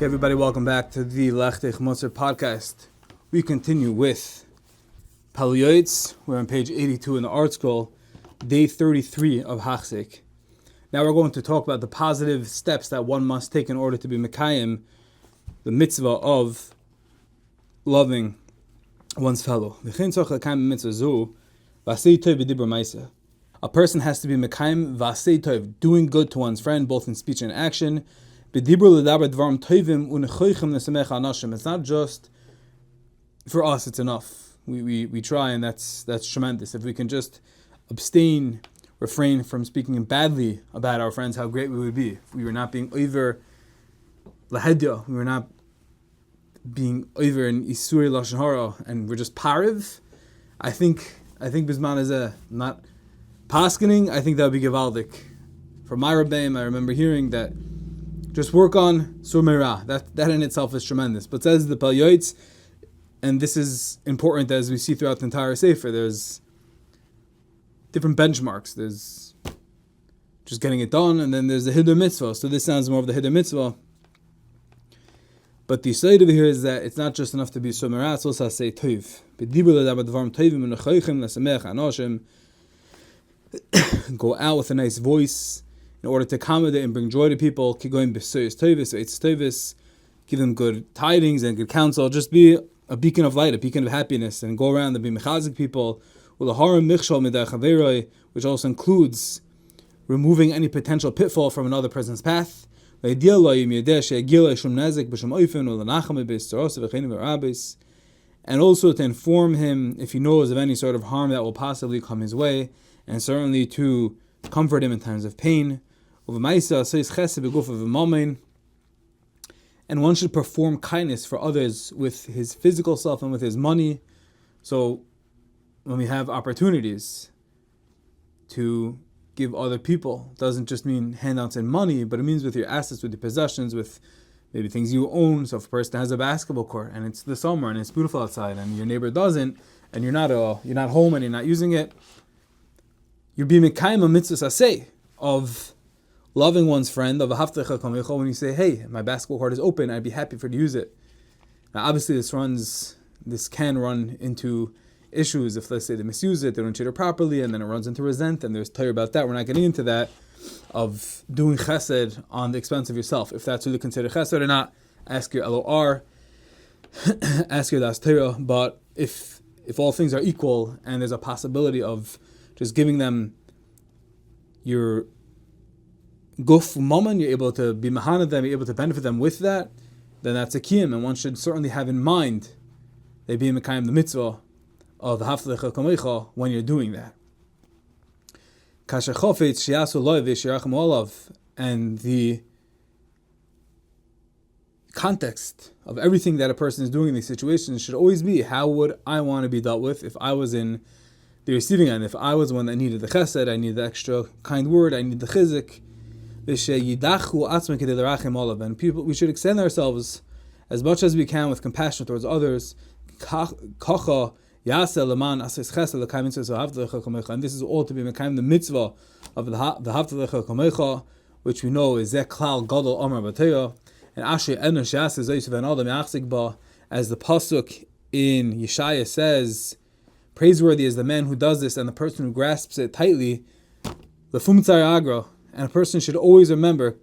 Okay, everybody, welcome back to the Lechtech Moser podcast. We continue with Pele Yoeitz. We're on page 82 in the art scroll, day 33 of Hachzik. Now we're going to talk about the positive steps that one must take in order to be Mekayim, the mitzvah of loving one's fellow. A person has to be Mekayim v'asei tov, doing good to one's friend, both in speech and action. It's not just for us, it's enough. We try, and that's tremendous. If we can just refrain from speaking badly about our friends, how great we would be. If we were not being over lahedya, we were not being over in isuri lashon hara, and we're just pariv. I think bisman is not paskening. I think that would be gevaldik. From my rabbeim, I remember hearing that just work on sur meirah. That in itself is tremendous. But says the Pele Yoeitz, and this is important as we see throughout the entire Sefer, there's different benchmarks. There's just getting it done, and then there's the Hiddur Mitzvah. So this sounds more of the Hiddur Mitzvah. But the side over here is that it's not just enough to be sur meirah, it's also Asei tov. Go out with a nice voice in order to accommodate and bring joy to people. Keep going give them good tidings and good counsel. Just be a beacon of light, a beacon of happiness, and go around and be mechazik people. Which also includes removing any potential pitfall from another person's path. And also to inform him if he knows of any sort of harm that will possibly come his way, and certainly to comfort him in times of pain. And one should perform kindness for others with his physical self and with his money. So when we have opportunities to give other people, it doesn't just mean handouts in money, but it means with your assets, with your possessions, with maybe things you own. So if a person has a basketball court and it's the summer and it's beautiful outside and your neighbor doesn't, and you're not home and you're not using it, you're being mekayim a mitzvah asei of loving one's friend, of a haftecha kamecha, when you say, hey, my basketball court is open, I'd be happy for you to use it. Now obviously this can run into issues if, let's say, they misuse it, they don't treat it properly, and then it runs into resent, and there's Torah about that. We're not getting into that, of doing chesed on the expense of yourself. If that's really considered chesed or not, ask your LOR, ask your das Torah. But if all things are equal, and there's a possibility of just giving them your guf moment, you're able to be mahana them, you're able to benefit them with that, then that's a kiyum, and one should certainly have in mind they be mekayim the mitzvah of the haftecha kamecha when you're doing that. And the context of everything that a person is doing in these situations should always be, how would I want to be dealt with if I was in the receiving end? If I was the one that needed the chesed, I need the extra kind word, I need the chizik. And people, we should extend ourselves as much as we can with compassion towards others. And this is all to be mekayim the mitzvah of the haftecha kamecha, which we know is zeh klal gadol amar b'Torah, and asher enosh yaseh zoysev an adam yachzik ba, as the pasuk in Yeshaya says, praiseworthy is the man who does this and the person who grasps it tightly. Lefum tzar agra, and a person should always remember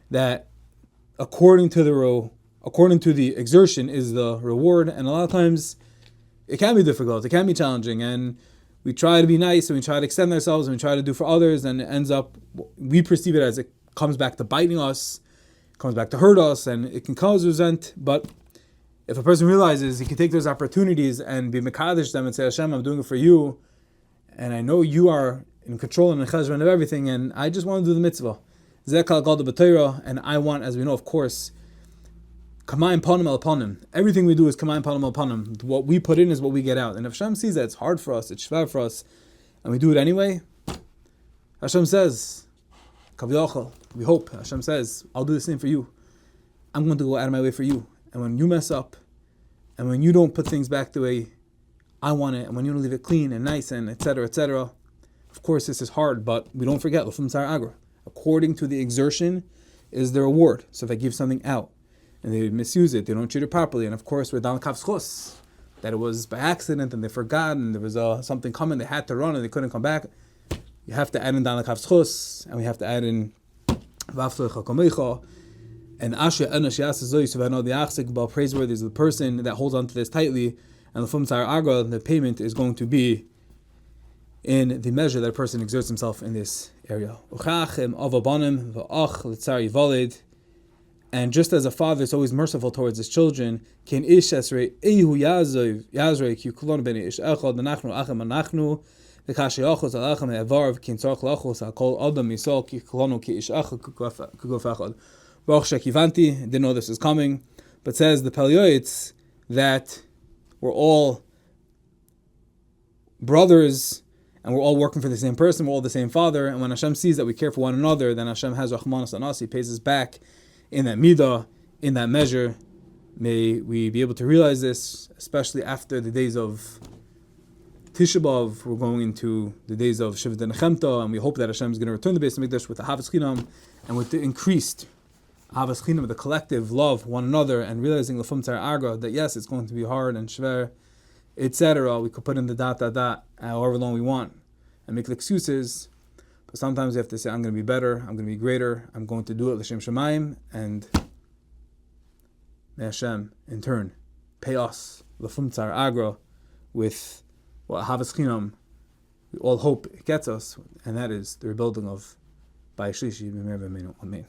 that according to the exertion is the reward, and a lot of times it can be difficult, it can be challenging, and we try to be nice, and we try to extend ourselves, and we try to do for others, and it ends up, we perceive it as it comes back to biting us, it comes back to hurt us, and it can cause resent. But if a person realizes he can take those opportunities and be mekadesh them and say, Hashem, I'm doing it for you, and I know you are in control and in cheshbon of everything, and I just want to do the mitzvah. Zeh kal gadol b'Torah, and I want, as we know, of course, kamayim panim el panim. Everything we do is kamayim panim el panim. What we put in is what we get out. And if Hashem sees that it's hard for us, it's shvar for us, and we do it anyway, Hashem says, kaviyachal, we hope, Hashem says, I'll do the same for you. I'm going to go out of my way for you. And when you mess up, and when you don't put things back the way I want it, and when you don't leave it clean and nice and etc., etc., of course this is hard, but we don't forget, according to the exertion is the reward. So if I give something out, and they misuse it, they don't treat it properly, and of course we're down kavschus, that it was by accident and they forgot and there was something coming, they had to run and they couldn't come back. You have to add in down kavschus, and we have to add in vaflecha komecha. And Asei enosh yaseh zoy the achzik ba, praiseworthy is the person that holds on to this tightly, and l'fum tzar agra, the payment is going to be in the measure that a person exerts himself in this area. And just as a father is always merciful towards his children, didn't know this was coming, but says the Pele Yoeitz that we're all brothers and we're all working for the same person, we're all the same father, and when Hashem sees that we care for one another, then Hashem has Rachmanas on us, He pays us back in that midah, in that measure. May we be able to realize this, especially after the days of Tisha B'Av. We're going into the days of Shivat Nechemta, and we hope that Hashem is going to return the Beis Hamikdash with the Havas Chinam, and with the increased Havas Chinam, the collective love one another, and realizing L'fum Tzar Agra, that yes, it's going to be hard and shver, etc. We could put in the dot, however long we want, and make excuses. But sometimes we have to say, I'm going to be better, I'm going to be greater, I'm going to do it L'Shem Shemayim, and may Hashem, in turn, pay us L'fum Tzar Agra with what Havas Chinam we all hope it gets us, and that is the rebuilding of Bayis Shlishi. Amen.